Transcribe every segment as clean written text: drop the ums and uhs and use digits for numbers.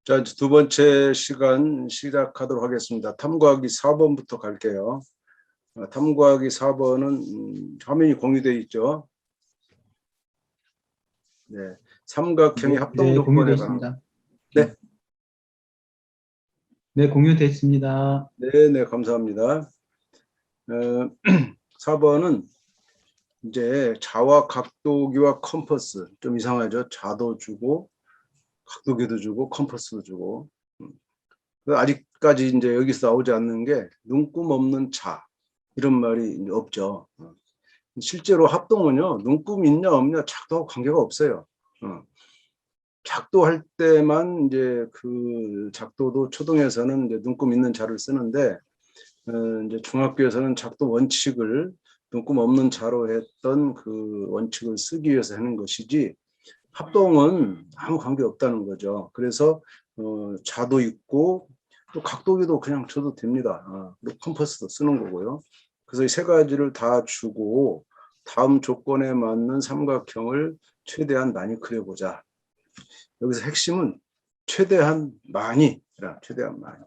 자, 이제 두 번째 시간 시작하도록 하겠습니다. 탐구하기 4번부터 갈게요. 탐구하기 4번은 화면이 공유되어 있죠. 네, 삼각형의 합동 조건에 공유되어 관한. 있습니다. 네. 네, 공유되어 있습니다. 네, 감사합니다. 4번은 이제 자와 각도기와 컴퍼스, 좀 이상하죠. 자도 주고 각도기도 주고 컴퍼스도 주고. 아직까지 이제 여기서 나오지 않는 게 눈금 없는 자, 이런 말이 없죠. 실제로 합동은요, 눈금 있냐 없냐 작도하고 관계가 없어요. 작도할 때만 이제 그 작도도 초등에서는 이제 눈금 있는 자를 쓰는데, 이제 중학교에서는 작도 원칙을 눈금 없는 자로 했던 그 원칙을 쓰기 위해서 하는 것이지, 합동은 아무 관계 없다는 거죠. 그래서 자도 있고 또 각도기도 그냥 줘도 됩니다. 그리고 컴퍼스도 쓰는 거고요. 그래서 이 세 가지를 다 주고 다음 조건에 맞는 삼각형을 최대한 많이 그려보자. 여기서 핵심은 최대한 많이, 최대한 많이.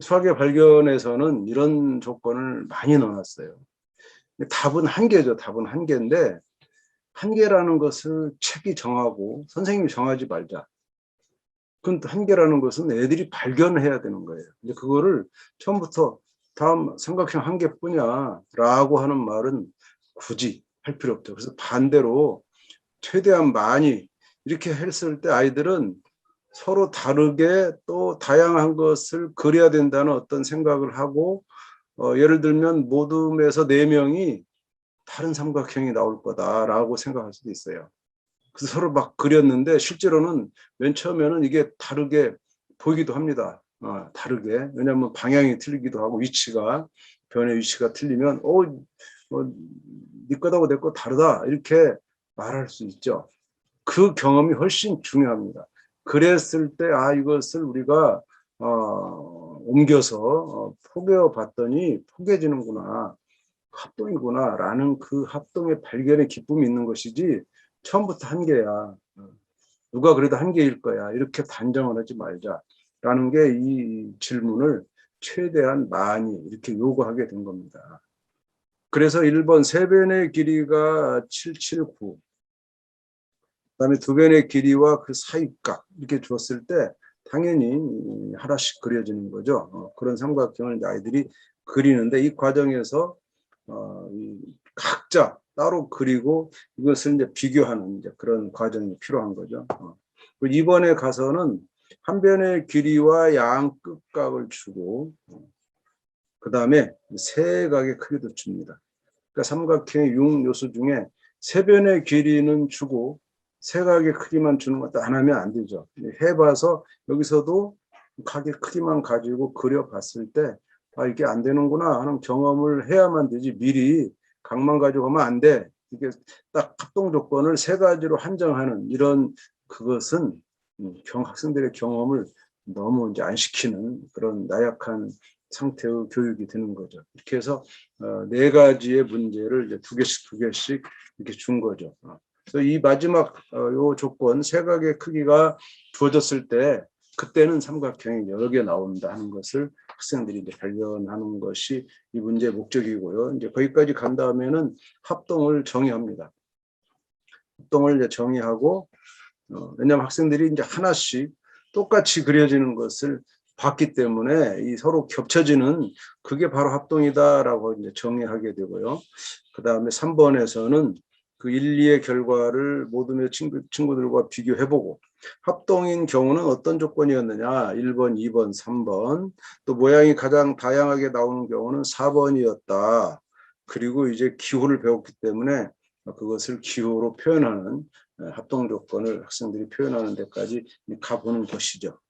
수학의 발견에서는 이런 조건을 많이 넣어놨어요. 답은 한 개죠. 답은 한 개인데, 한 개라는 것을 책이 정하고 선생님이 정하지 말자. 그건 한 개라는 것은 애들이 발견해야 되는 거예요. 이제 그거를 처음부터 다음 삼각형 한 개뿐이야 라고 하는 말은 굳이 할 필요 없죠. 그래서 반대로 최대한 많이 이렇게 했을 때 아이들은 서로 다르게 또 다양한 것을 그려야 된다는 어떤 생각을 하고, 예를 들면 모둠에서 4명이 다른 삼각형이 나올 거다라고 생각할 수도 있어요. 그래서 서로 막 그렸는데 실제로는 맨 처음에는 이게 다르게 보이기도 합니다. 다르게. 왜냐하면 방향이 틀리기도 하고 변의 위치가 틀리면 네 거하고 내 거 다르다 이렇게 말할 수 있죠. 그 경험이 훨씬 중요합니다. 그랬을 때 이것을 우리가 옮겨서 포개어 봤더니 포개지는구나, 합동이구나 라는 그 합동의 발견의 기쁨이 있는 것이지, 처음부터 한 개야, 누가 그래도 한 개일 거야 이렇게 단정을 하지 말자라는 게 이 질문을 최대한 많이 이렇게 요구하게 된 겁니다. 그래서 1번 세 변의 길이가 779, 그다음에 두 변의 길이와 그 사이값 이렇게 줬을 때 당연히 하나씩 그려지는 거죠. 그런 삼각형을 아이들이 그리는데, 이 과정에서 각자 따로 그리고 이것을 이제 비교하는 이제 그런 과정이 필요한 거죠. 이번에 가서는 한 변의 길이와 양 끝각을 주고, 그 다음에 세각의 크기도 줍니다. 그러니까 삼각형의 6요소 중에 세 변의 길이는 주고 세각의 크기만 주는 것도 안 하면 안 되죠. 해봐서 여기서도 각의 크기만 가지고 그려봤을 때 이게 안 되는구나 하는 경험을 해야만 되지, 미리 각만 가지고 하면 안 돼. 이게 딱 합동 조건을 세 가지로 한정하는 이런 그것은 학생들의 경험을 너무 이제 안 시키는 그런 나약한 상태의 교육이 되는 거죠. 이렇게 해서 네 가지의 문제를 이제 두 개씩 이렇게 준 거죠. 그래서 이 마지막 요 조건 세각의 크기가 주어졌을 때 그때는 삼각형이 여러 개 나온다 하는 것을 학생들이 이제 발견하는 것이 이 문제의 목적이고요. 이제 거기까지 간 다음에는 합동을 정의합니다. 합동을 이제 정의하고, 왜냐하면 학생들이 이제 하나씩 똑같이 그려지는 것을 봤기 때문에 이 서로 겹쳐지는 그게 바로 합동이다라고 이제 정의하게 되고요. 그 다음에 3번에서는 그 1, 2의 결과를 모둠의 친구들과 비교해보고, 합동인 경우는 어떤 조건이었느냐, 1번, 2번, 3번, 또 모양이 가장 다양하게 나오는 경우는 4번이었다. 그리고 이제 기호를 배웠기 때문에 그것을 기호로 표현하는 합동 조건을 학생들이 표현하는 데까지 가보는 것이죠.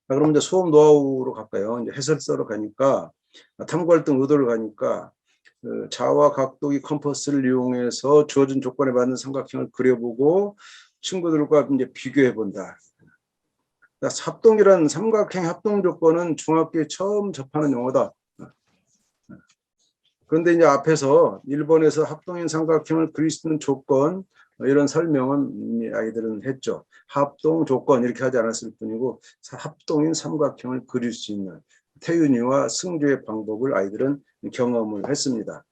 그럼 이제 수업 노하우로 갈까요? 이제 해설서로 가니까, 탐구활동 의도를 가니까, 자와 각도기 컴퍼스를 이용해서 주어진 조건에 맞는 삼각형을 그려보고 친구들과 이제 비교해 본다. 합동이라는 삼각형 합동 조건은 중학교에 처음 접하는 용어다. 그런데 이제 앞에서 1번에서 합동인 삼각형을 그릴 수 있는 조건, 이런 설명은 이미 아이들은 했죠. 합동 조건 이렇게 하지 않았을 뿐이고 합동인 삼각형을 그릴 수 있는 태윤이와 승주의 방법을 아이들은 경험을 했습니다.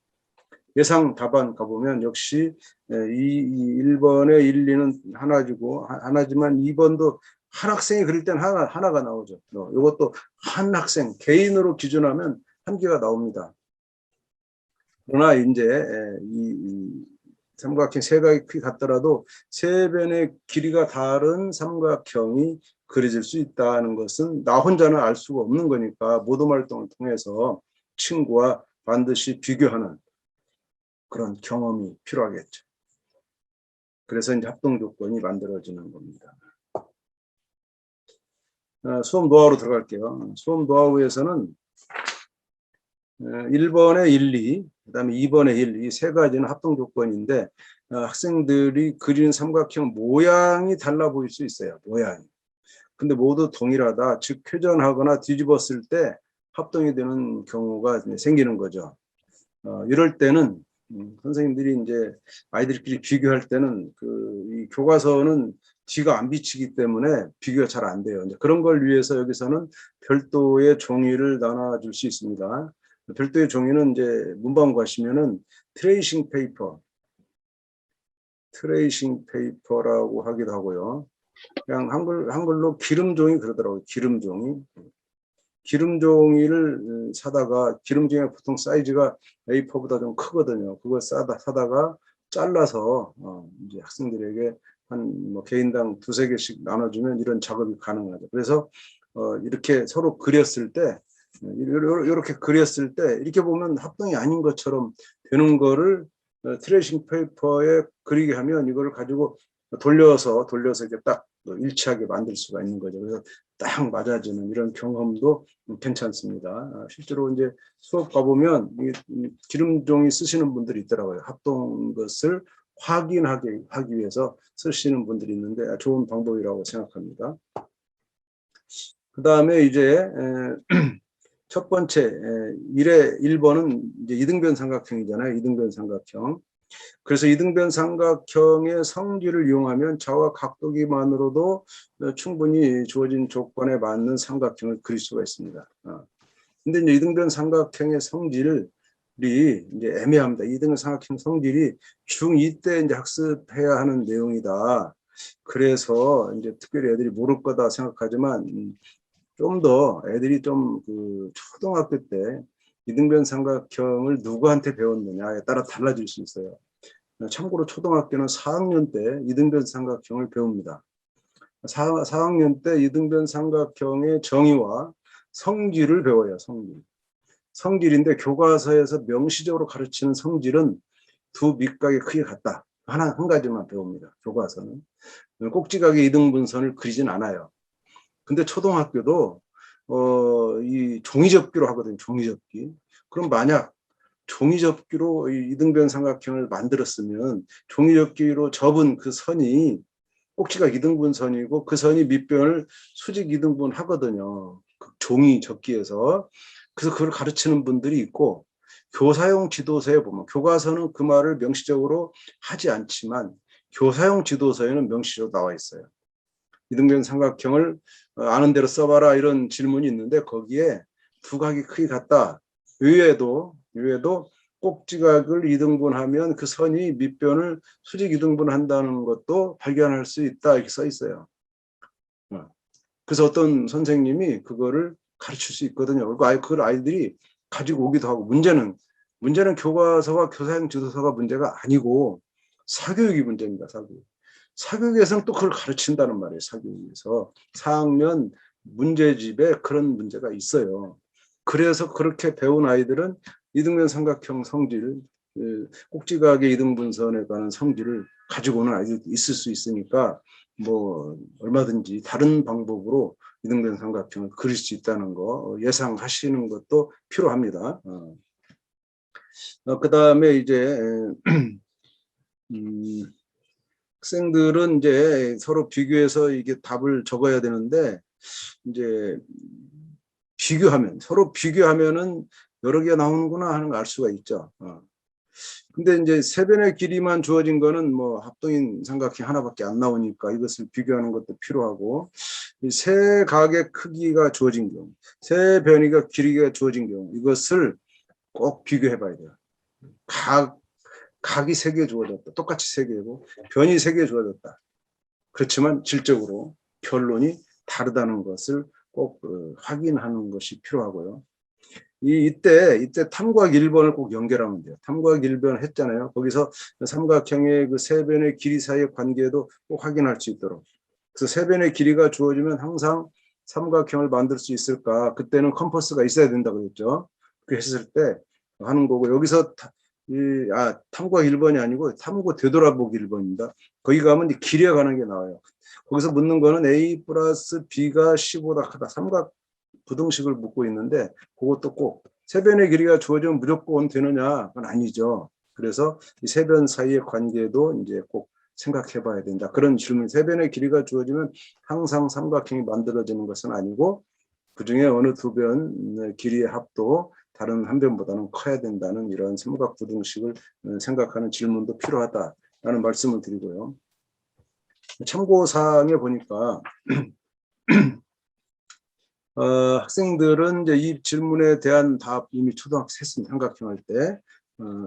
예상 답안 가보면 역시 이 1번의 1, 2는 하나지만 2번도 한 학생이 그릴 때는 하나가 나오죠. 이것도 한 학생 개인으로 기준하면 한 개가 나옵니다. 그러나 이제 이 삼각형 세각이 크게 같더라도 세 변의 길이가 다른 삼각형이 그려질 수 있다는 것은 나 혼자는 알 수가 없는 거니까 모둠 활동을 통해서 친구와 반드시 비교하는 그런 경험이 필요하겠죠. 그래서 이제 합동 조건이 만들어지는 겁니다. 수업 노하우로 들어갈게요. 수업 노하우에서는 1번에 1, 2, 그다음에 2번에 1, 이 세 가지는 합동 조건인데 학생들이 그리는 삼각형 모양이 달라 보일 수 있어요. 모양이. 근데 모두 동일하다. 즉 회전하거나 뒤집었을 때 합동이 되는 경우가 생기는 거죠. 이럴 때는 선생님들이 이제 아이들끼리 비교할 때는 이 교과서는 뒤가 안 비치기 때문에 비교가 잘 안 돼요. 이제 그런 걸 위해서 여기서는 별도의 종이를 나눠줄 수 있습니다. 별도의 종이는 이제 문방구 가시면은 트레이싱 페이퍼라고 하기도 하고요. 그냥 한글로 기름종이 그러더라고요. 기름종이를 사다가 기름종이 보통 사이즈가 A4보다 좀 크거든요. 그걸 사다가 잘라서 이제 학생들에게 한 개인당 2-3개씩 나눠주면 이런 작업이 가능하죠. 그래서 이렇게 서로 그렸을 때 이렇게 그렸을 때 이렇게 보면 합동이 아닌 것처럼 되는 거를 트레이싱 페이퍼에 그리게 하면 이걸 가지고 돌려서 이렇게 딱 일치하게 만들 수가 있는 거죠. 그래서 딱 맞아지는 이런 경험도 괜찮습니다. 실제로 이제 수업 가보면 기름종이 쓰시는 분들이 있더라고요. 합동 것을 확인하기 위해서 쓰시는 분들이 있는데 좋은 방법이라고 생각합니다. 그 다음에 이제 첫 번째 1번은 이제 이등변 삼각형이잖아요. 이등변 삼각형. 그래서 이등변 삼각형의 성질을 이용하면 좌와 각도기만으로도 충분히 주어진 조건에 맞는 삼각형을 그릴 수가 있습니다. 근데 이제 이등변 삼각형의 성질이 이제 애매합니다. 이등변 삼각형 성질이 중2 때 이제 학습해야 하는 내용이다. 그래서 이제 특별히 애들이 모를 거다 생각하지만 좀 더 애들이 좀 초등학교 때 이등변 삼각형을 누구한테 배웠느냐에 따라 달라질 수 있어요. 참고로 초등학교는 4학년 때 이등변 삼각형을 배웁니다. 4학년 때 이등변 삼각형의 정의와 성질을 배워요. 성질인데 교과서에서 명시적으로 가르치는 성질은 두 밑각의 크기가 같다. 한 가지만 배웁니다. 교과서는. 꼭지각의 이등분선을 그리진 않아요. 근데 초등학교도 이 종이접기로 하거든요. 종이접기. 그럼 만약 종이접기로 이등변 삼각형을 만들었으면 종이접기로 접은 그 선이 꼭지각 이등분선이고 그 선이 밑변을 수직 이등분 하거든요. 그 종이 접기에서. 그래서 그걸 가르치는 분들이 있고 교사용 지도서에 보면 교과서는 그 말을 명시적으로 하지 않지만 교사용 지도서에는 명시적으로 나와 있어요. 이등변 삼각형을 아는 대로 써봐라 이런 질문이 있는데 거기에 두 각이 크기 같다. 의외도 꼭지각을 이등분하면 그 선이 밑변을 수직 이등분한다는 것도 발견할 수 있다 이렇게 써 있어요. 그래서 어떤 선생님이 그거를 가르칠 수 있거든요. 그걸 아이들이 가지고 오기도 하고 문제는 교과서와 교사용 지도서가 문제가 아니고 사교육이 문제입니다. 사교육에서는 또 그걸 가르친다는 말이에요. 사교육에서 4학년 문제집에 그런 문제가 있어요. 그래서 그렇게 배운 아이들은 이등변 삼각형 성질, 꼭지각의 이등분선에 관한 성질을 가지고 오는 아이들이 있을 수 있으니까 뭐 얼마든지 다른 방법으로 이등변 삼각형을 그릴 수 있다는 거 예상하시는 것도 필요합니다. 그 다음에 이제 학생들은 이제 서로 비교해서 이게 답을 적어야 되는데 이제 서로 비교하면은 여러 개 나오는구나 하는 걸 알 수가 있죠. 근데 이제 세 변의 길이만 주어진 거는 뭐 합동인 삼각형 하나밖에 안 나오니까 이것을 비교하는 것도 필요하고, 이 세 각의 크기가 주어진 경우, 세 변이가 길이가 주어진 경우, 이것을 꼭 비교해 봐야 돼요. 각이 세 개 주어졌다. 똑같이 세 개고 변이 세 개 주어졌다. 그렇지만 질적으로 결론이 다르다는 것을 꼭 확인하는 것이 필요하고요. 이때 탐구학 1번을 꼭 연결하면 돼요. 탐구학 1번 했잖아요. 거기서 삼각형의 그 세 변의 길이 사이의 관계도 꼭 확인할 수 있도록. 그래서 세 변의 길이가 주어지면 항상 삼각형을 만들 수 있을까? 그때는 컴퍼스가 있어야 된다 그랬죠. 그 했을 때 하는 거고, 여기서 탐구학 1번이 아니고 탐구 되돌아보기 1번입니다. 거기 가면 이제 길이에 관한 게 나와요. 거기서 묻는 거는 A 플러스 B가 15다 크다. 삼각 부등식을 묻고 있는데, 그것도 꼭 세변의 길이가 주어지면 무조건 되느냐? 그건 아니죠. 그래서 이 세변 사이의 관계도 이제 꼭 생각해 봐야 된다. 그런 질문. 세변의 길이가 주어지면 항상 삼각형이 만들어지는 것은 아니고, 그 중에 어느 두 변의 길이의 합도 다른 한 변보다는 커야 된다는 이런 삼각 부등식을 생각하는 질문도 필요하다라는 말씀을 드리고요. 참고사항에 보니까 학생들은 이제 이 질문에 대한 답 이미 초등학교 했습니다. 삼각형 할 때.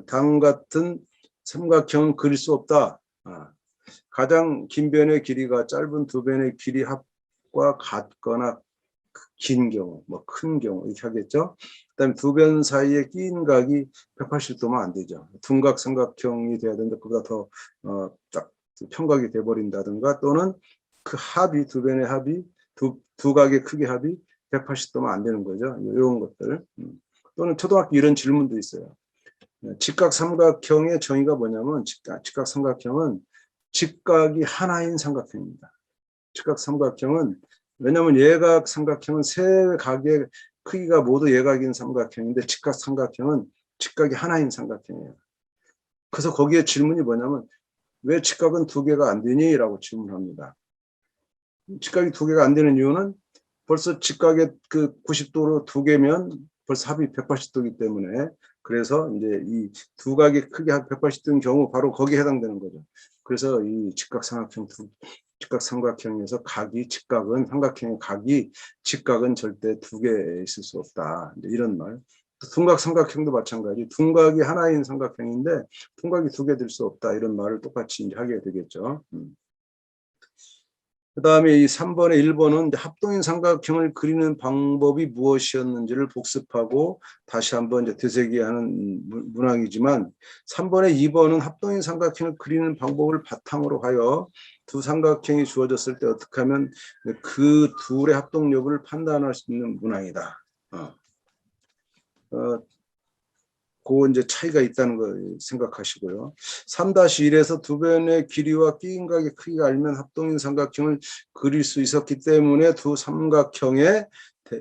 다음 같은 삼각형은 그릴 수 없다. 가장 긴 변의 길이가 짧은 두 변의 길이 합과 같거나 긴 경우, 뭐 큰 경우 이렇게 하겠죠. 그다음에 두 변 사이에 끼인 각이 180도면 안 되죠. 둔각 삼각형이 돼야 되는데 그보다 더 딱 평각이 돼버린다든가, 또는 그 합이 두 변의 합이 두 각의 크기 합이 180도면 안 되는 거죠. 이런 것들. 또는 초등학교 이런 질문도 있어요. 직각 삼각형의 정의가 뭐냐면, 직각 삼각형은 직각이 하나인 삼각형입니다. 직각 삼각형은, 왜냐하면 예각 삼각형은 세 각의 크기가 모두 예각인 삼각형인데, 직각 삼각형은 직각이 하나인 삼각형이에요. 그래서 거기에 질문이 뭐냐면, 왜 직각은 두 개가 안 되니? 라고 질문합니다. 직각이 두 개가 안 되는 이유는 벌써 직각의 그 90도로 두 개면 벌써 합이 180도이기 때문에, 그래서 이제 이 두 각의 크기 180도인 경우 바로 거기에 해당되는 거죠. 그래서 이 직각 삼각형에서 삼각형의 각이 직각은 절대 두 개 있을 수 없다. 이런 말. 둔각 삼각형도 마찬가지. 둔각이 하나인 삼각형인데 둔각이 두 개 될 수 없다. 이런 말을 똑같이 이제 하게 되겠죠. 그 다음에 이 3번에 1번은 합동인 삼각형을 그리는 방법이 무엇이었는지를 복습하고 다시 한번 이제 되새기하는 문항이지만, 3번에 2번은 합동인 삼각형을 그리는 방법을 바탕으로 하여 두 삼각형이 주어졌을 때 어떻게 하면 그 둘의 합동 여부를 판단할 수 있는 문항이다. 그 이제 차이가 있다는 걸 생각하시고요. 3-1에서 두 변의 길이와 끼인각의 크기가 알면 합동인 삼각형을 그릴 수 있었기 때문에 두 삼각형의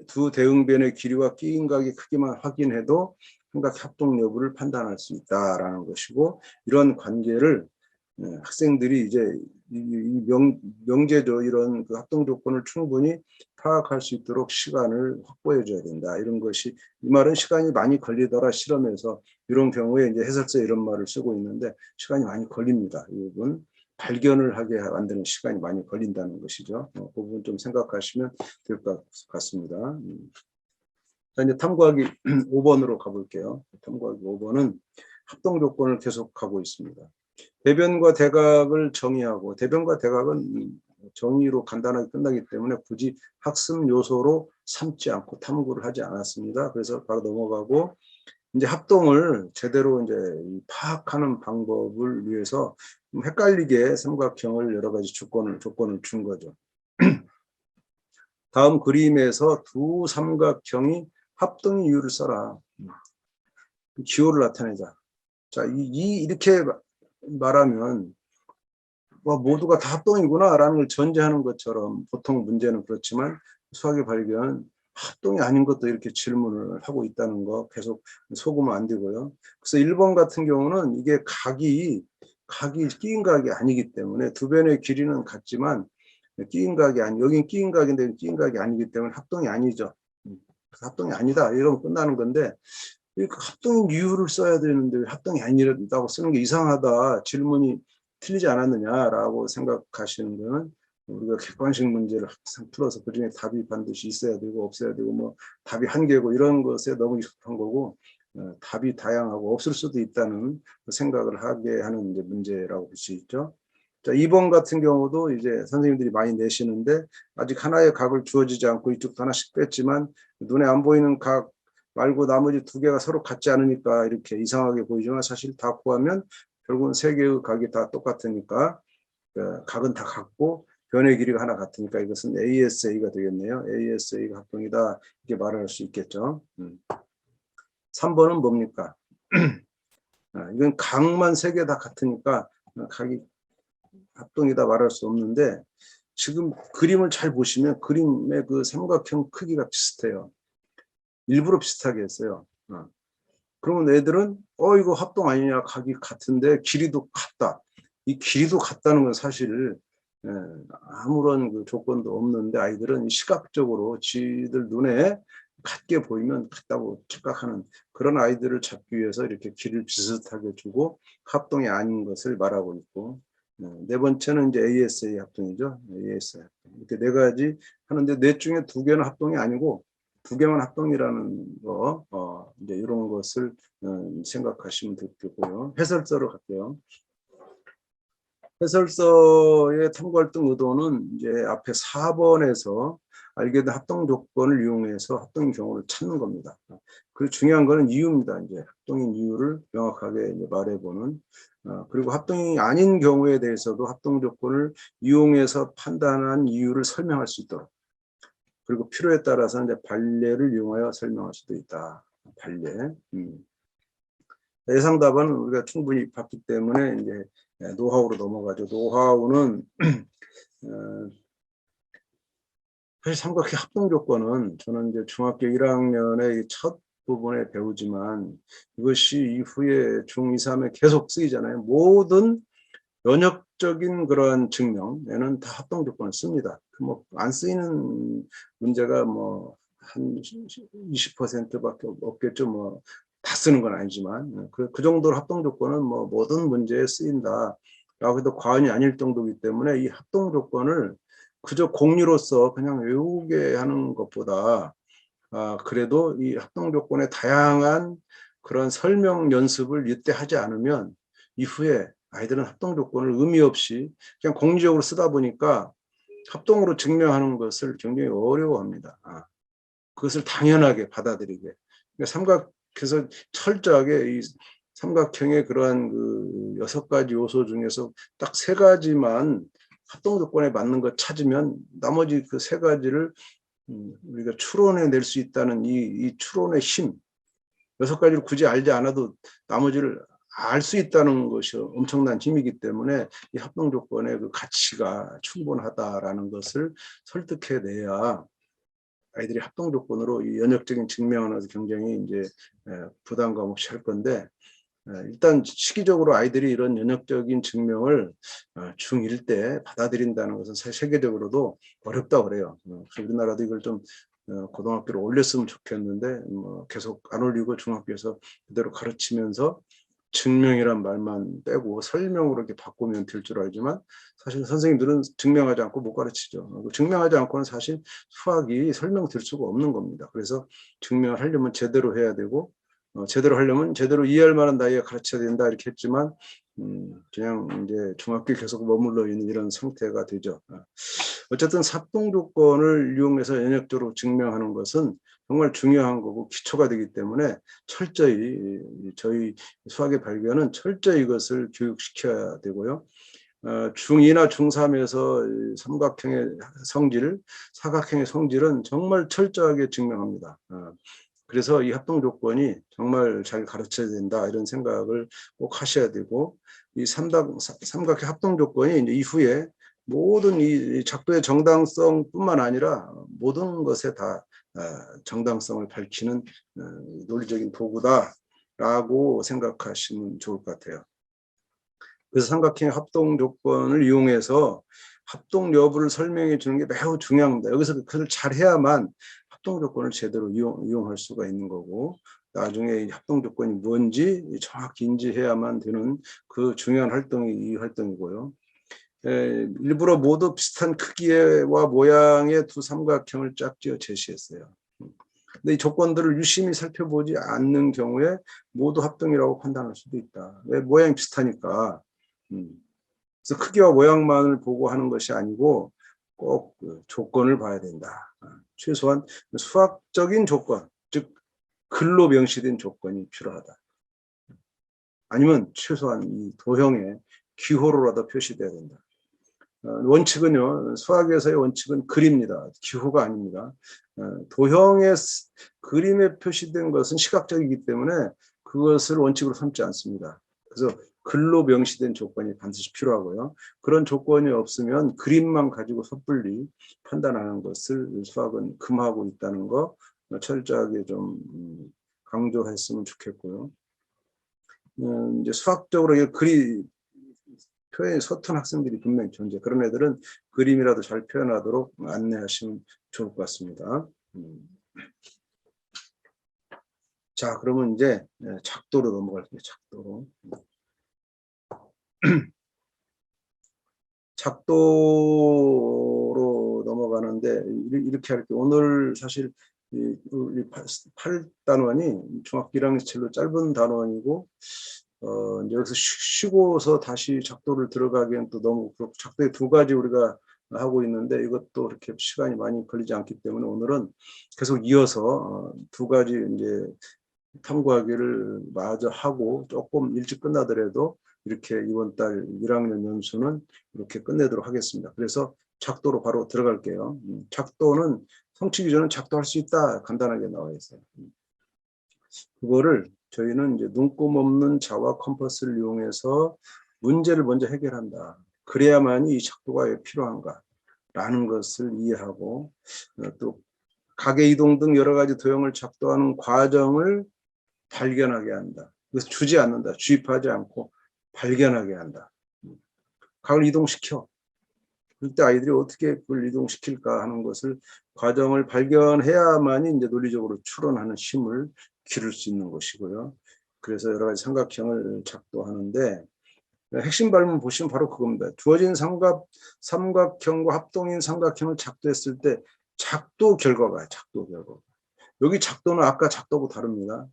두 대응변의 길이와 끼인각의 크기만 확인해도 삼각 합동 여부를 판단할 수 있다라는 것이고, 이런 관계를 학생들이 이제 명제죠. 이런 그 합동 조건을 충분히 파악할 수 있도록 시간을 확보해 줘야 된다. 이런 것이, 이 말은 시간이 많이 걸리더라 실험에서 이런 경우에 이제 해설서 이런 말을 쓰고 있는데 시간이 많이 걸립니다. 이 부분 발견을 하게 만드는 시간이 많이 걸린다는 것이죠. 그 부분 좀 생각하시면 될 것 같습니다. 자, 이제 탐구하기 5번으로 가볼게요. 탐구하기 5번은 합동 조건을 계속하고 있습니다. 대변과 대각을 정의하고, 대변과 대각은 정의로 간단하게 끝나기 때문에 굳이 학습 요소로 삼지 않고 탐구를 하지 않았습니다. 그래서 바로 넘어가고, 이제 합동을 제대로 이제 파악하는 방법을 위해서 헷갈리게 삼각형을 여러 가지 조건을 준 거죠. 다음 그림에서 두 삼각형이 합동 이유를 써라. 기호를 나타내자. 자, 이렇게 말하면 모두가 다 합동이구나라는 걸 전제하는 것처럼 보통 문제는 그렇지만, 수학의 발견은 합동이 아닌 것도 이렇게 질문을 하고 있다는 거 계속 속으면 안 되고요. 그래서 1번 같은 경우는 이게 각이 끼인 각이 아니기 때문에 두 변의 길이는 같지만 끼인 각이 여긴 끼인 각인데 끼인 각이 아니기 때문에 합동이 아니죠. 합동이 아니다 이러면 끝나는 건데, 이 합동 이유를 써야 되는데 왜 합동이 아니라고 쓰는 게 이상하다. 질문이 틀리지 않았느냐라고 생각하시는 거는 우리가 객관식 문제를 항상 풀어서 그중에 답이 반드시 있어야 되고 없어야 되고 뭐 답이 한 개고 이런 것에 너무 익숙한 거고 답이 다양하고 없을 수도 있다는 생각을 하게 하는 이제 문제라고 볼 수 있죠. 자, 2번 같은 경우도 이제 선생님들이 많이 내시는데 아직 하나의 각을 주어지지 않고 이쪽도 하나씩 뺐지만 눈에 안 보이는 각 말고 나머지 두 개가 서로 같지 않으니까 이렇게 이상하게 보이지만 사실 다 구하면 결국은 세 개의 각이 다 똑같으니까 각은 다 같고 변의 길이가 하나 같으니까 이것은 ASA가 되겠네요. ASA가 합동이다 이렇게 말할 수 있겠죠. 3번은 뭡니까? 이건 각만 세 개 다 같으니까 각이 합동이다 말할 수 없는데 지금 그림을 잘 보시면 그림의 그 삼각형 크기가 비슷해요. 일부러 비슷하게 했어요. 그러면 애들은 이거 합동 아니냐, 각이 같은데 길이도 같다. 이 길이도 같다는 건 사실 아무런 그 조건도 없는데 아이들은 시각적으로 지들 눈에 같게 보이면 같다고 착각하는 그런 아이들을 잡기 위해서 이렇게 길이를 비슷하게 주고 합동이 아닌 것을 말하고 있고, 네 번째는 이제 ASA 합동이죠. ASA 합동. 이렇게 네 가지 하는데 넷 중에 두 개는 합동이 아니고 두 개만 합동이라는 거, 이제 이런 것을 생각하시면 되겠고요. 해설서로 갈게요. 해설서의 탐구활동 의도는 이제 앞에 4번에서 알게 된 합동 조건을 이용해서 합동인 경우를 찾는 겁니다. 그리고 중요한 거는 이유입니다. 이제 합동인 이유를 명확하게 이제 말해보는. 그리고 합동이 아닌 경우에 대해서도 합동 조건을 이용해서 판단한 이유를 설명할 수 있도록. 그리고 필요에 따라서 이제 반례를 이용하여 설명할 수도 있다. 반례. 예상 답안은 우리가 충분히 봤기 때문에 이제 노하우로 넘어가죠. 노하우는 사실 삼각형 합동 조건은 저는 이제 중학교 1학년의 첫 부분에 배우지만 이것이 이후에 중2, 3에 계속 쓰이잖아요. 모든 연역적인 그런 증명에는 다 합동 조건을 씁니다. 뭐 안 쓰이는 문제가 뭐 한 20%밖에 없겠죠. 뭐 다 쓰는 건 아니지만 그 정도로 합동 조건은 뭐 모든 문제에 쓰인다라고 해도 과언이 아닐 정도이기 때문에 이 합동 조건을 그저 공리로서 그냥 외우게 하는 것보다 그래도 이 합동 조건의 다양한 그런 설명 연습을 이때 하지 않으면 이후에 아이들은 합동 조건을 의미 없이 그냥 공리적으로 쓰다 보니까 합동으로 증명하는 것을 굉장히 어려워합니다. 그것을 당연하게 받아들이게. 그러니까 그래서 철저하게 이 삼각형의 그러한 그 6가지 요소 중에서 딱 3가지만 합동 조건에 맞는 것 찾으면 나머지 그 3가지를 우리가 추론해 낼 수 있다는 이 추론의 힘, 6가지를 굳이 알지 않아도 나머지를 알 수 있다는 것이 엄청난 힘이기 때문에 이 합동 조건의 그 가치가 충분하다라는 것을 설득해내야 아이들이 합동 조건으로 이 연역적인 증명을 해서 굉장히 이제 부담감 없이 할 건데, 일단 시기적으로 아이들이 이런 연역적인 증명을 중1 때 받아들인다는 것은 사실 세계적으로도 어렵다고 그래요. 그래서 우리나라도 이걸 좀 고등학교로 올렸으면 좋겠는데 뭐 계속 안 올리고 중학교에서 그대로 가르치면서 증명이란 말만 빼고 설명으로 이렇게 바꾸면 될 줄 알지만 사실 선생님들은 증명하지 않고 못 가르치죠. 증명하지 않고는 사실 수학이 설명될 수가 없는 겁니다. 그래서 증명을 하려면 제대로 해야 되고 제대로 하려면 제대로 이해할 만한 나이에 가르쳐야 된다 이렇게 했지만 그냥 이제 중학교에 계속 머물러 있는 이런 상태가 되죠. 어쨌든 합동 조건을 이용해서 연역적으로 증명하는 것은 정말 중요한 거고 기초가 되기 때문에 철저히 저희 수학의 발견은 철저히 이것을 교육시켜야 되고요. 중2나 중3에서 삼각형의 성질, 사각형의 성질은 정말 철저하게 증명합니다. 그래서 이 합동 조건이 정말 잘 가르쳐야 된다 이런 생각을 꼭 하셔야 되고, 이 삼각형 합동 조건이 이제 이후에 모든 이 작도의 정당성뿐만 아니라 모든 것에 다 정당성을 밝히는 논리적인 도구다라고 생각하시면 좋을 것 같아요. 그래서 삼각형의 합동 조건을 이용해서 합동 여부를 설명해 주는 게 매우 중요합니다. 여기서 그걸 잘 해야만 합동 조건을 제대로 이용할 수가 있는 거고, 나중에 이 합동 조건이 뭔지 정확히 인지해야만 되는 그 중요한 활동이 이 활동이고요. 일부러 모두 비슷한 크기와 모양의 두 삼각형을 짝지어 제시했어요. 근데 이 조건들을 유심히 살펴보지 않는 경우에 모두 합동이라고 판단할 수도 있다. 왜? 모양이 비슷하니까. 그래서 크기와 모양만을 보고 하는 것이 아니고 꼭 그 조건을 봐야 된다. 최소한 수학적인 조건, 즉 글로 명시된 조건이 필요하다. 아니면 최소한 이 도형의 기호로라도 표시돼야 된다. 원칙은요, 수학에서의 원칙은 글입니다. 기호가 아닙니다. 도형의 그림에 표시된 것은 시각적이기 때문에 그것을 원칙으로 삼지 않습니다. 그래서 글로 명시된 조건이 반드시 필요하고요. 그런 조건이 없으면 그림만 가지고 섣불리 판단하는 것을 수학은 금하고 있다는 거 철저하게 좀 강조했으면 좋겠고요. 이제 수학적으로 글이 표현이 서툰 학생들이 분명히 존재. 그런 애들은 그림이라도 잘 표현하도록 안내하시면 좋을 것 같습니다. 자, 그러면 이제 작도로 넘어갈게요. 작도로. 작도로 넘어가는데 이렇게 할게요. 오늘 사실 이 8단원이 중학교 1학년 첼로 짧은 단원이고 이제 여기서 쉬고서 다시 작도를 들어가기엔 또 너무 그렇고 작도에 두 가지 우리가 하고 있는데 이것도 그렇게 시간이 많이 걸리지 않기 때문에 오늘은 계속 이어서 두 가지 이제 탐구하기를 마저 하고 조금 일찍 끝나더라도 이렇게 이번 달 1학년 연수는 이렇게 끝내도록 하겠습니다. 그래서 작도로 바로 들어갈게요. 작도는 성취 기준은 작도할 수 있다 간단하게 나와 있어요. 그거를 저희는 이제 눈금 없는 자와 컴퍼스를 이용해서 문제를 먼저 해결한다. 그래야만이 이 작도가 왜 필요한가라는 것을 이해하고 또 가계 이동 등 여러 가지 도형을 작도하는 과정을 발견하게 한다. 그래서 주지 않는다. 주입하지 않고 발견하게 한다. 각을 이동시켜. 그때 아이들이 어떻게 그걸 이동시킬까 하는 것을 과정을 발견해야만이 이제 논리적으로 추론하는 힘을 기를 수 있는 것이고요. 그래서 여러 가지 삼각형을 작도하는데 핵심 발문 보시면 바로 그겁니다. 주어진 삼각형과 합동인 삼각형을 작도했을 때 작도 결과가 작도 결과. 여기 작도는 아까 작도하고 다릅니다.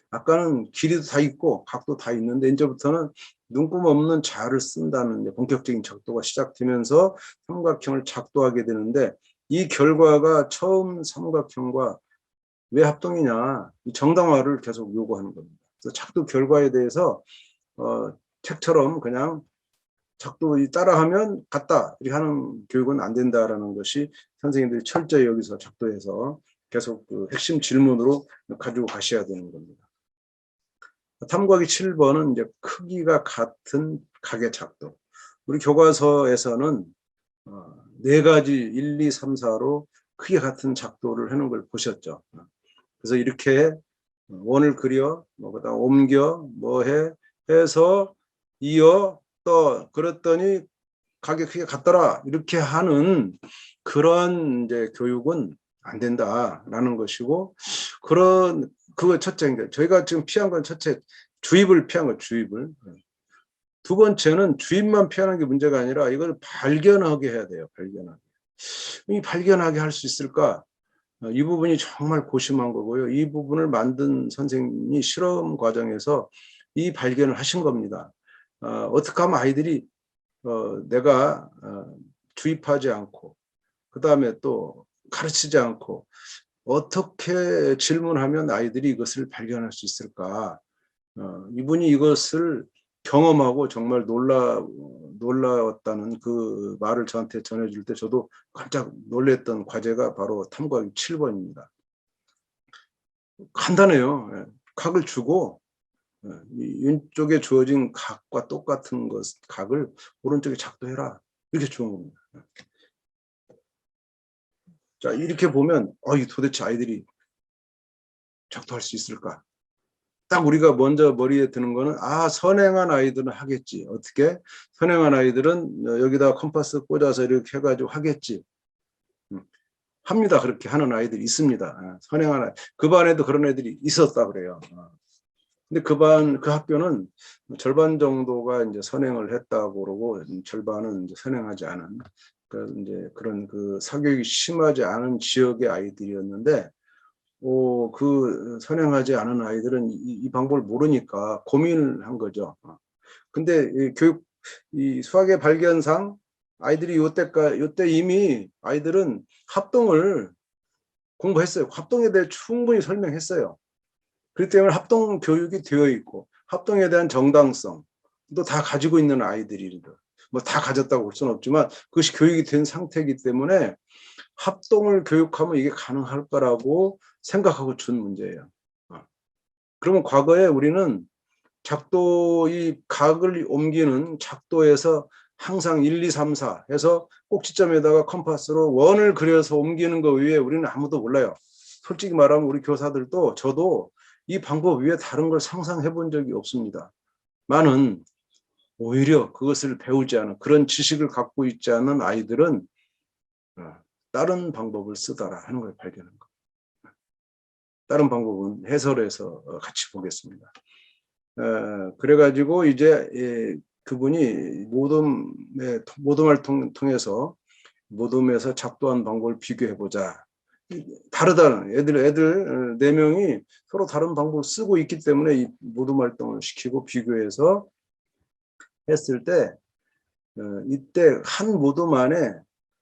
아까는 길이도 다 있고 각도 다 있는데 이제부터는 눈금 없는 자를 쓴다는 이제 본격적인 작도가 시작되면서 삼각형을 작도하게 되는데 이 결과가 처음 삼각형과 왜 합동이냐 이 정당화를 계속 요구하는 겁니다. 그래서 작도 결과에 대해서 책처럼 그냥 작도 따라하면 같다 이렇게 하는 교육은 안 된다라는 것이 선생님들이 철저히 여기서 작도해서 계속 그 핵심 질문으로 가지고 가셔야 되는 겁니다. 탐구하기 7번은 이제 크기가 같은 각의 작도. 우리 교과서에서는 네 가지 1, 2, 3, 4로 크기 같은 작도를 하는 걸 보셨죠. 그래서 이렇게 원을 그려, 그다음 옮겨, 뭐 해서 이어 또 그랬더니 각의 크기가 같더라 이렇게 하는 그런 이제 교육은 안 된다라는 것이고 그거 첫째인데 저희가 지금 피한 건 첫째 주입을 피한 거 주입을 두 번째는 주입만 피하는 게 문제가 아니라 이걸 발견하게 해야 돼요. 발견하게. 이 발견하게 할 수 있을까? 이 부분이 정말 고심한 거고요. 이 부분을 만든 선생님이 실험 과정에서 이 발견을 하신 겁니다. 어떻게 하면 아이들이 내가 주입하지 않고 그 다음에 또 가르치지 않고 어떻게 질문하면 아이들이 이것을 발견할 수 있을까? 이분이 이것을 경험하고 정말 놀라웠다는 그 말을 저한테 전해줄 때 저도 깜짝 놀랐던 과제가 바로 탐구하기 7번입니다. 간단해요. 각을 주고 왼쪽에 주어진 각과 똑같은 각을 오른쪽에 작도해라. 이렇게 주는 겁니다. 자, 이렇게 보면 도대체 아이들이 작도할 수 있을까? 딱 우리가 먼저 머리에 드는 거는 선행한 아이들은 하겠지. 어떻게? 선행한 아이들은 여기다 컴파스 꽂아서 이렇게 해가지고 하겠지. 합니다. 그렇게 하는 아이들이 있습니다. 선행하는 그 반에도 그런 애들이 있었다 그래요. 근데 그 학교는 절반 정도가 이제 선행을 했다고 그러고 절반은 이제 선행하지 않은 이제 그런 그 사교육이 심하지 않은 지역의 아이들이었는데, 그 선행하지 않은 아이들은 이 방법을 모르니까 고민을 한 거죠. 근데 이 수학의 발견상 아이들이 요때 이미 아이들은 합동을 공부했어요. 합동에 대해 충분히 설명했어요. 그렇기 때문에 합동 교육이 되어 있고 합동에 대한 정당성도 다 가지고 있는 아이들이다. 뭐 다 가졌다고 볼 수는 없지만 그것이 교육이 된 상태이기 때문에 합동을 교육하면 이게 가능할 거라고 생각하고 준 문제예요. 그러면 과거에 우리는 이 각을 옮기는 작도에서 항상 1, 2, 3, 4 해서 꼭지점에다가 컴파스로 원을 그려서 옮기는 거 외에 우리는 아무도 몰라요. 솔직히 말하면 우리 교사들도 저도 이 방법 외에 다른 걸 상상해 본 적이 없습니다. 많은 오히려 그것을 배우지 않은 그런 지식을 갖고 있지 않은 아이들은 다른 방법을 쓰더라 하는 걸 발견한 거. 다른 방법은 해설해서 같이 보겠습니다. 그래가지고 이제 그분이 모둠을 통해서 모둠에서 작도한 방법을 비교해보자. 다르다는 애들 4명이 서로 다른 방법을 쓰고 있기 때문에 이 모둠 활동을 시키고 비교해서 했을 때 이때 한 모둠 안에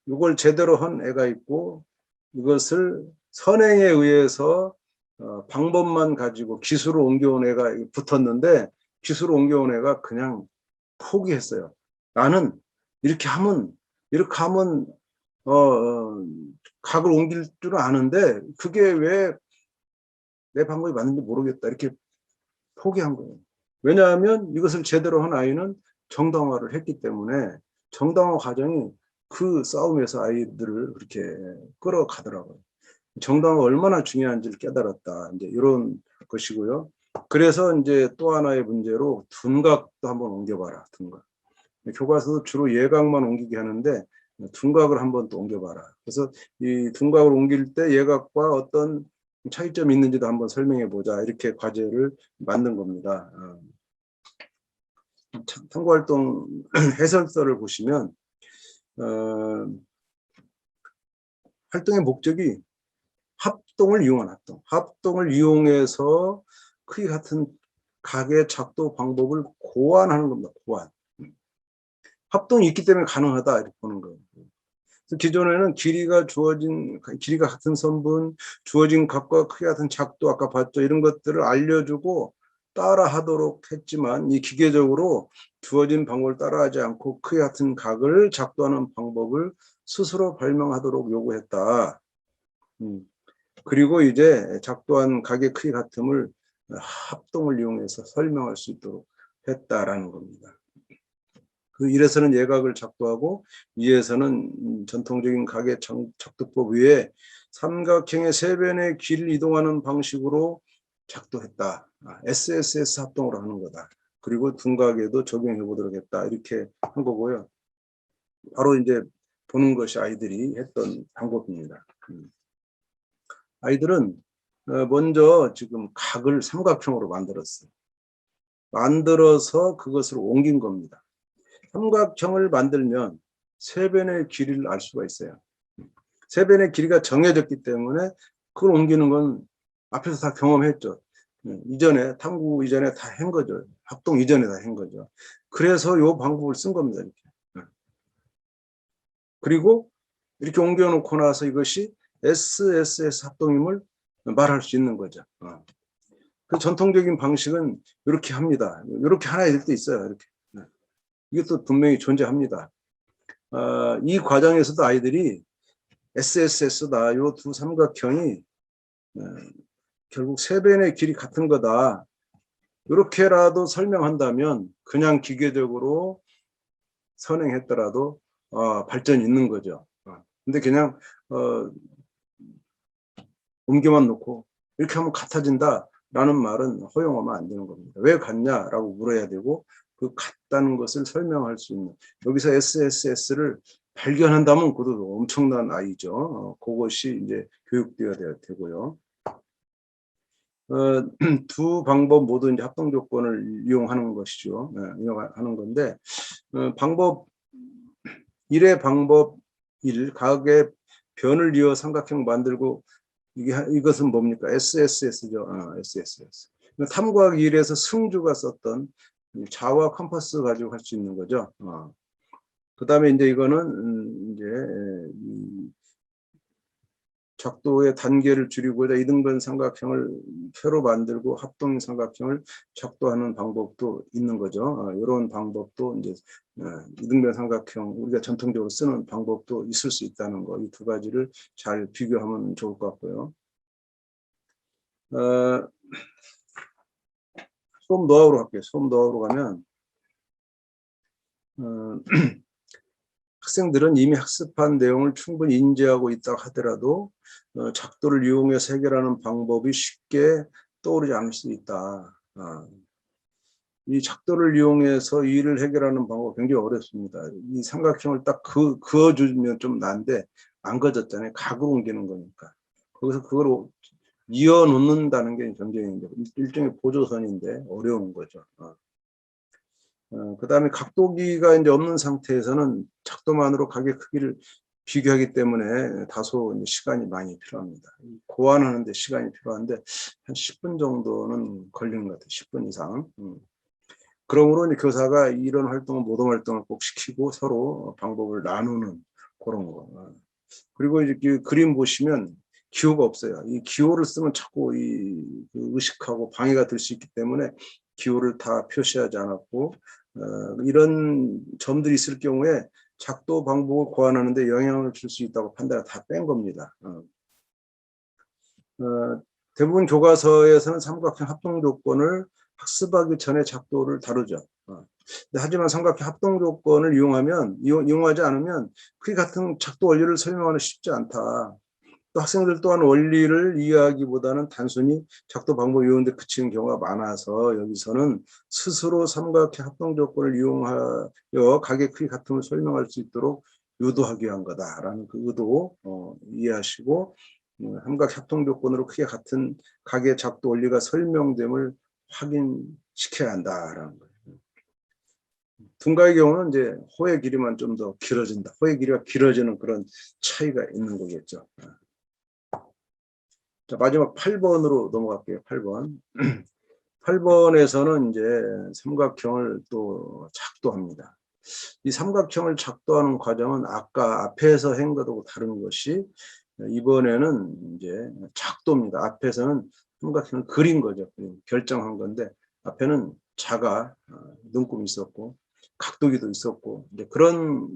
이걸 제대로 한 애가 있고 이것을 선행에 의해서 방법만 가지고 기술을 옮겨온 애가 붙었는데 기술을 옮겨온 애가 그냥 포기했어요. 나는 이렇게 하면 각을 옮길 줄 아는데 그게 왜 내 방법이 맞는지 모르겠다 이렇게 포기한 거예요. 왜냐하면 이것을 제대로 한 아이는 정당화를 했기 때문에 정당화 과정이 그 싸움에서 아이들을 그렇게 끌어가더라고요. 정당화가 얼마나 중요한지를 깨달았다. 이제 이런 것이고요. 그래서 이제 또 하나의 문제로 둔각도 한번 옮겨봐라. 둔각. 교과서도 주로 예각만 옮기게 하는데 둔각을 한번 또 옮겨봐라. 그래서 이 둔각을 옮길 때 예각과 어떤 차이점이 있는지도 한번 설명해 보자. 이렇게 과제를 만든 겁니다. 탐구활동 해설서를 보시면 활동의 목적이 합동을 이용한 합동을 이용해서 크기 같은 각의 작도 방법을 고안하는 겁니다. 고안. 합동이 있기 때문에 가능하다 이렇게 보는 거예요. 기존에는 길이가 같은 선분, 주어진 각과 크기 같은 작도 아까 봤죠. 이런 것들을 알려주고 따라하도록 했지만 이 기계적으로 주어진 방법을 따라하지 않고 크기 같은 각을 작도하는 방법을 스스로 발명하도록 요구했다. 그리고 이제 작도한 각의 크기 같음을 합동을 이용해서 설명할 수 있도록 했다라는 겁니다. 그 1에서는 예각을 작도하고 2에서는 전통적인 각의 작도법 외에 삼각형의 세 변의 길을 이동하는 방식으로 작도했다. SSS 합동으로 하는 거다. 그리고 둔각에도 적용해 보도록 했다. 이렇게 한 거고요. 바로 이제 보는 것이 아이들이 했던 방법입니다. 아이들은 먼저 지금 각을 삼각형으로 만들었어요. 만들어서 그것을 옮긴 겁니다. 삼각형을 만들면 세 변의 길이를 알 수가 있어요. 세 변의 길이가 정해졌기 때문에 그걸 옮기는 건 앞에서 다 경험했죠. 탐구 이전에 다 한 거죠. 합동 이전에 다 한 거죠. 그래서 이 방법을 쓴 겁니다. 이렇게. 그리고 이렇게 옮겨놓고 나서 이것이 SSS 합동임을 말할 수 있는 거죠. 그 전통적인 방식은 이렇게 합니다. 이렇게 하나 될 때 있어요. 이렇게. 이것도 분명히 존재합니다. 이 과정에서도 아이들이 SSS다. 이 두 삼각형이 결국 세 변의 길이 같은 거다. 이렇게라도 설명한다면 그냥 기계적으로 선행했더라도 발전이 있는 거죠. 근데 그냥 옮겨만 놓고 이렇게 하면 같아진다라는 말은 허용하면 안 되는 겁니다. 왜 같냐라고 물어야 되고 그 같다는 것을 설명할 수 있는 여기서 SSS를 발견한다면 그것도 엄청난 아이죠. 그것이 이제 교육되어야 되고요. 두 방법 모두 이제 합동 조건을 이용하는 것이죠. 이용하는 건데, 방법 1의 방법 1, 각의 변을 이어 삼각형 만들고, 이것은 뭡니까? SSS죠. SSS. 탐구학 1에서 승주가 썼던 자와 컴퍼스 가지고 할 수 있는 거죠. 그 다음에 이제 이거는 이제 작도의 단계를 줄이고자 이등변 삼각형을 표로 만들고 합동 삼각형을 작도하는 방법도 있는 거죠. 이런 방법도 이제 이등변 삼각형 우리가 전통적으로 쓰는 방법도 있을 수 있다는 거, 이 두 가지를 잘 비교하면 좋을 것 같고요. 수업 노하우로 할게요. 수업 노하우로 가면 학생들은 이미 학습한 내용을 충분히 인지하고 있다고 하더라도 작도를 이용해서 해결하는 방법이 쉽게 떠오르지 않을 수 있다. 이 작도를 이용해서 이 일을 해결하는 방법 굉장히 어렵습니다. 이 삼각형을 딱 그어주면 좀 난데 안 그어졌잖아요. 각으로 옮기는 거니까. 거기서 그걸 이어 놓는다는 게 굉장히 일종의 보조선인데 어려운 거죠. 그 다음에 각도기가 이제 없는 상태에서는 작도만으로 각의 크기를 비교하기 때문에 다소 시간이 많이 필요합니다. 고안하는데 시간이 필요한데 한 10분 정도는 걸리는 것 같아요. 10분 이상. 그러므로 이제 교사가 이런 활동을 모동 활동을 꼭 시키고 서로 방법을 나누는 그런 거. 그리고 이제 그림 보시면 기호가 없어요. 이 기호를 쓰면 자꾸 의식하고 방해가 될 수 있기 때문에 기호를 다 표시하지 않았고 이런 점들이 있을 경우에 작도 방법을 고안하는데 영향을 줄 수 있다고 판단을 다 뺀 겁니다. 대부분 교과서에서는 삼각형 합동 조건을 학습하기 전에 작도를 다루죠. 하지만 삼각형 합동 조건을 이용하지 않으면 크기 같은 작도 원리를 설명하는 쉽지 않다. 또 학생들 또한 원리를 이해하기보다는 단순히 작도 방법 이용에 그치는 경우가 많아서 여기서는 스스로 삼각형 합동 조건을 이용하여 각의 크기 같음을 설명할 수 있도록 유도하기 위한 거다라는 그 의도 이해하시고 삼각 합동 조건으로 크기 같은 각의 작도 원리가 설명됨을 확인시켜야 한다라는 거예요. 둔가의 경우는 이제 호의 길이만 좀 더 길어진다. 호의 길이가 길어지는 그런 차이가 있는 거겠죠. 자, 마지막 8번으로 넘어갈게요. 8번. 8번에서는 이제 삼각형을 또 작도합니다. 이 삼각형을 작도하는 과정은 아까 앞에서 한 것하고 다른 것이 이번에는 이제 작도입니다. 앞에서는 삼각형을 그린 거죠. 결정한 건데 앞에는 자가 눈금이 있었고 각도기도 있었고 이제 그런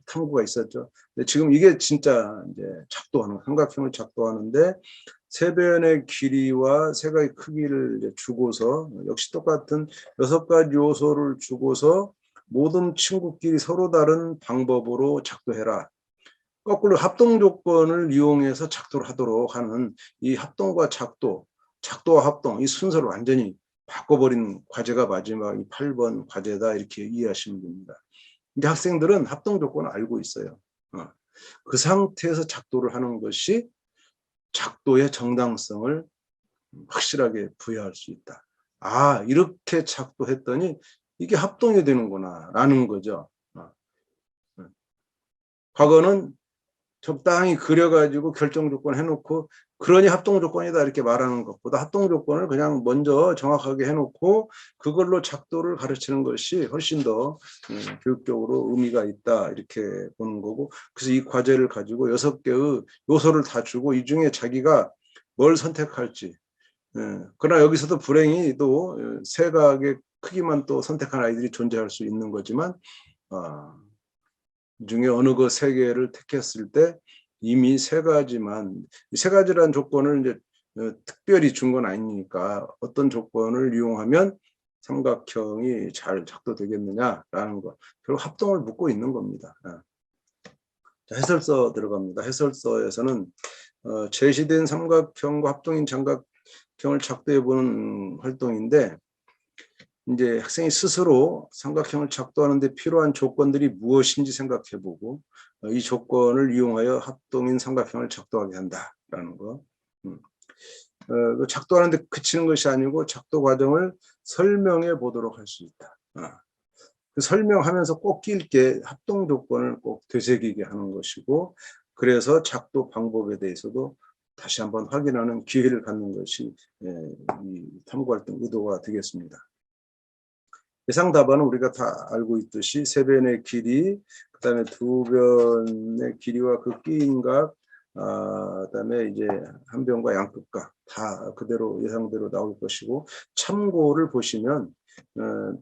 탐구가 있었죠. 근데 지금 이게 진짜 이제 작도하는 삼각형을 작도하는데 세 변의 길이와 세 가지 크기를 이제 주고서 역시 똑같은 6가지 요소를 주고서 모든 친구끼리 서로 다른 방법으로 작도해라. 거꾸로 합동 조건을 이용해서 작도를 하도록 하는 이 합동과 작도와 합동 이 순서를 완전히 바꿔버린 과제가 마지막 8번 과제다 이렇게 이해하시면 됩니다. 이제 학생들은 합동 조건을 알고 있어요. 그 상태에서 작도를 하는 것이 작도의 정당성을 확실하게 부여할 수 있다. 이렇게 작도했더니 이게 합동이 되는구나 라는 거죠. 과거는 적당히 그려가지고 결정 조건 해놓고 그러니 합동 조건이다 이렇게 말하는 것보다 합동 조건을 그냥 먼저 정확하게 해놓고 그걸로 작도를 가르치는 것이 훨씬 더 교육적으로 의미가 있다 이렇게 보는 거고, 그래서 이 과제를 가지고 6개의 요소를 다 주고 이 중에 자기가 뭘 선택할지, 그러나 여기서도 불행히 또 세각의 크기만 또 선택한 아이들이 존재할 수 있는 거지만 이 중에 어느 그 세 개를 택했을 때 이미 세 가지란 조건을 이제 특별히 준 건 아니니까 어떤 조건을 이용하면 삼각형이 잘 작도되겠느냐라는 거, 결국 합동을 묻고 있는 겁니다. 자, 해설서 들어갑니다. 해설서에서는 제시된 삼각형과 합동인 삼각형을 작도해보는 활동인데, 이제 학생이 스스로 삼각형을 작도하는 데 필요한 조건들이 무엇인지 생각해보고 이 조건을 이용하여 합동인 삼각형을 작도하게 한다라는 거. 그 작도하는데 그치는 것이 아니고 작도 과정을 설명해 보도록 할 수 있다. 그 설명하면서 꼭 낄 게 합동 조건을 꼭 되새기게 하는 것이고, 그래서 작도 방법에 대해서도 다시 한번 확인하는 기회를 갖는 것이 이 탐구활동 의도가 되겠습니다. 예상 답안은 우리가 다 알고 있듯이 세 변의 길이, 그다음에 두 변의 길이와 그 끼인각, 그다음에 이제 한 변과 양끝각 다 그대로 예상대로 나올 것이고, 참고를 보시면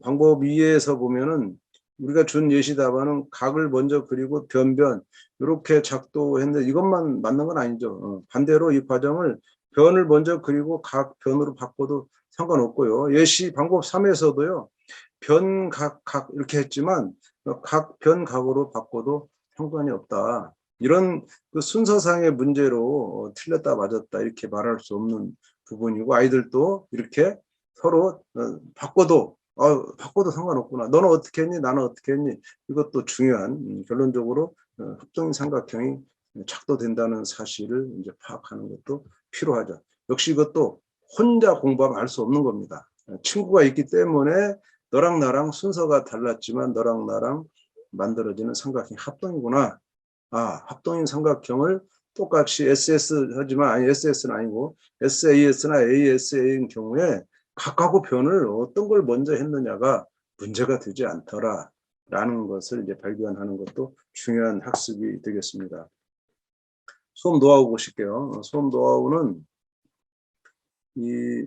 방법 2에서 보면은 우리가 준 예시 답안은 각을 먼저 그리고 변변 이렇게 작도했는데 이것만 맞는 건 아니죠. 반대로 이 과정을 변을 먼저 그리고 각 변으로 바꿔도 상관없고요. 예시 방법 3에서도요. 변, 각 이렇게 했지만 각 변, 각으로 바꿔도 상관이 없다. 이런 그 순서상의 문제로 틀렸다 맞았다 이렇게 말할 수 없는 부분이고, 아이들도 이렇게 서로 바꿔도 상관없구나. 너는 어떻게 했니? 나는 어떻게 했니? 이것도 중요한, 결론적으로 합동인 삼각형이 작도된다는 사실을 이제 파악하는 것도 필요하죠. 역시 이것도 혼자 공부하면 알 수 없는 겁니다. 친구가 있기 때문에 너랑 나랑 순서가 달랐지만 너랑 나랑 만들어지는 삼각형이 합동이구나. 합동인 삼각형을 똑같이 SS 하지만, 아니 SS는 아니고 SAS나 ASA인 경우에 각하고 변을 어떤 걸 먼저 했느냐가 문제가 되지 않더라라는 것을 이제 발견하는 것도 중요한 학습이 되겠습니다. 수업 노하우 보실게요. 수업 노하우는 이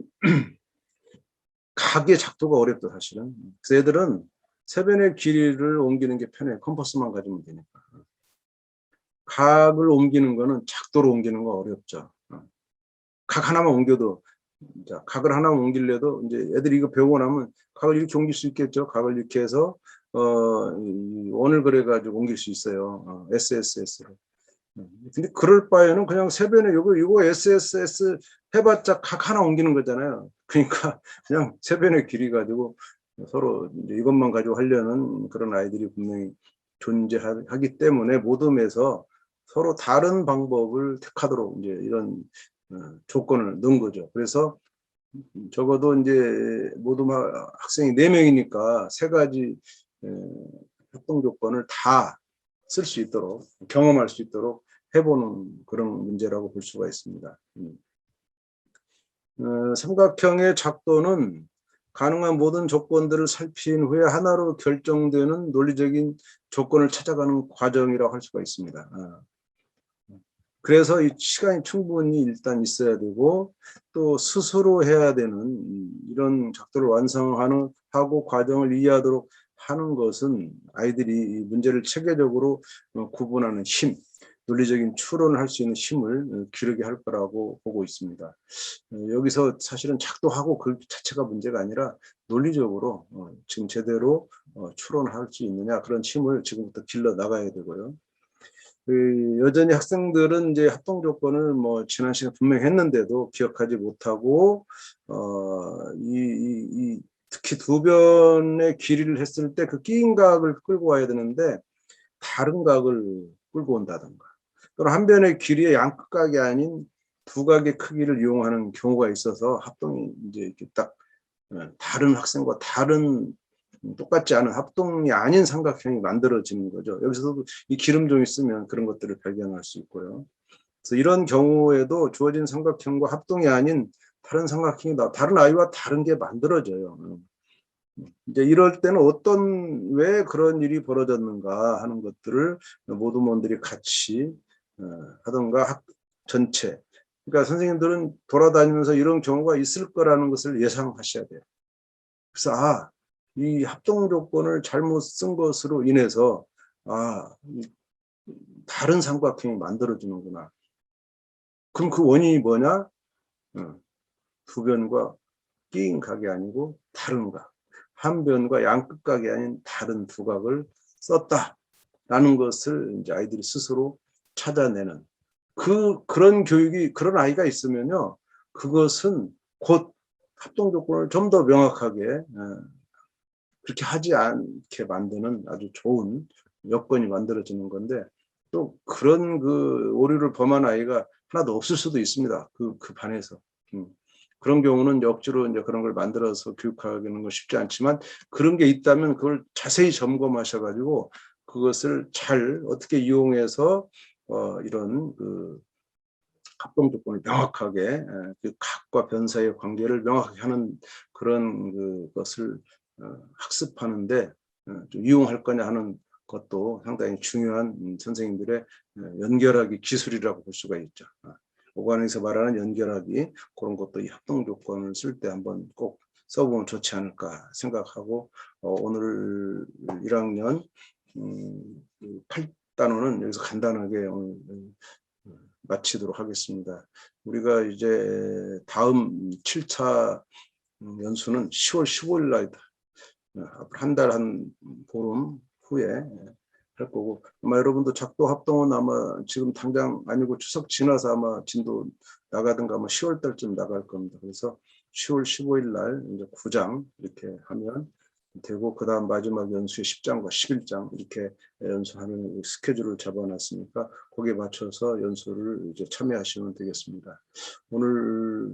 각의 작도가 어렵다 사실은. 그래서 애들은 세 변의 길이를 옮기는 게 편해. 컴퍼스만 가지면 되니까. 각을 옮기는 거는 작도로 옮기는 거 어렵죠. 각 하나만 옮겨도, 자, 각을 하나만 옮기려도 이제 애들이 이거 배우고 나면 각을 이렇게 옮길 수 있겠죠. 각을 이렇게 해서 원을 그려가지고 옮길 수 있어요. SSS로. 근데 그럴 바에는 그냥 세 변에 이거 SSS 해봤자 각 하나 옮기는 거잖아요. 그러니까 그냥 세 변의 길이 가지고 서로 이것만 가지고 하려는 그런 아이들이 분명히 존재하기 때문에 모둠에서 서로 다른 방법을 택하도록 이제 이런 조건을 넣은 거죠. 그래서 적어도 이제 모둠 학생이 4명이니까 3가지 협동 조건을 다 쓸 수 있도록, 경험할 수 있도록 해보는 그런 문제라고 볼 수가 있습니다. 삼각형의 작도는 가능한 모든 조건들을 살핀 후에 하나로 결정되는 논리적인 조건을 찾아가는 과정이라고 할 수가 있습니다. 그래서 이 시간이 충분히 일단 있어야 되고, 또 스스로 해야 되는 이런 작도를 하고 과정을 이해하도록 하는 것은 아이들이 문제를 체계적으로 구분하는 힘, 논리적인 추론을 할 수 있는 힘을 기르게 할 거라고 보고 있습니다. 여기서 사실은 작도하고 그 자체가 문제가 아니라 논리적으로 지금 제대로 추론할 수 있느냐, 그런 힘을 지금부터 길러 나가야 되고요. 여전히 학생들은 이제 합동 조건을 지난 시간 분명히 했는데도 기억하지 못하고 특히 두 변의 길이를 했을 때 그 끼인 각을 끌고 와야 되는데 다른 각을 끌고 온다든가, 또는 한 변의 길이의 양끝각이 아닌 두 각의 크기를 이용하는 경우가 있어서 합동이 이제 이렇게 딱 다른 학생과 다른 똑같지 않은 합동이 아닌 삼각형이 만들어지는 거죠. 여기서도 이 기름종이 쓰면 그런 것들을 발견할 수 있고요. 그래서 이런 경우에도 주어진 삼각형과 합동이 아닌 다른 삼각형이 다른 아이와 다른 게 만들어져요. 이제 이럴 때는 왜 그런 일이 벌어졌는가 하는 것들을 모두먼들이 같이 하던가 학 전체, 그러니까 선생님들은 돌아다니면서 이런 경우가 있을 거라는 것을 예상하셔야 돼요. 그래서 이 합동 조건을 잘못 쓴 것으로 인해서 다른 삼각형이 만들어지는구나. 그럼 그 원인이 뭐냐? 두 변과 끼인 각이 아니고 다른 각, 한 변과 양끝각이 아닌 다른 두 각을 썼다라는 것을 이제 아이들이 스스로 찾아내는 그런 교육이, 그런 아이가 있으면요, 그것은 곧 합동 조건을 좀 더 명확하게 그렇게 하지 않게 만드는 아주 좋은 여건이 만들어지는 건데, 또 그런 그 오류를 범한 아이가 하나도 없을 수도 있습니다. 그 반에서. 그런 경우는 억지로 이제 그런 걸 만들어서 교육하는 건 쉽지 않지만 그런 게 있다면 그걸 자세히 점검하셔가지고 그것을 잘 어떻게 이용해서 이런 그 합동 조건을 명확하게 그 각과 변사의 관계를 명확하게 하는 그런 그것을 학습하는데 좀 이용할 거냐 하는 것도 상당히 중요한 선생님들의 연결하기 기술이라고 볼 수가 있죠. 오관에서 말하는 연결하기 그런 것도 이 합동 조건을 쓸 때 한번 꼭 써보면 좋지 않을까 생각하고 오늘 1학년 8단원은 여기서 간단하게 오늘 마치도록 하겠습니다. 우리가 이제 다음 7차 연수는 10월 15일 날이다. 한 달 한 보름 후에 할 거고 아마 여러분도 작도 합동은 아마 지금 당장 아니고 추석 지나서 아마 진도 나가든가 아마 10월 달쯤 나갈 겁니다. 그래서 10월 15일 날 이제 9장 이렇게 하면 되고 그다음 마지막 연수에 10장과 11장 이렇게 연수하는 스케줄을 잡아놨으니까 거기에 맞춰서 연수를 이제 참여하시면 되겠습니다. 오늘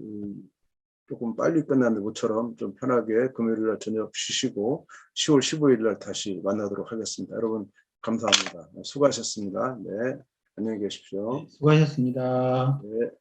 조금 빨리 끝났는데 모처럼 좀 편하게 금요일 날 저녁 쉬시고 10월 15일 날 다시 만나도록 하겠습니다. 여러분 감사합니다. 수고하셨습니다. 네, 안녕히 계십시오. 수고하셨습니다. 네.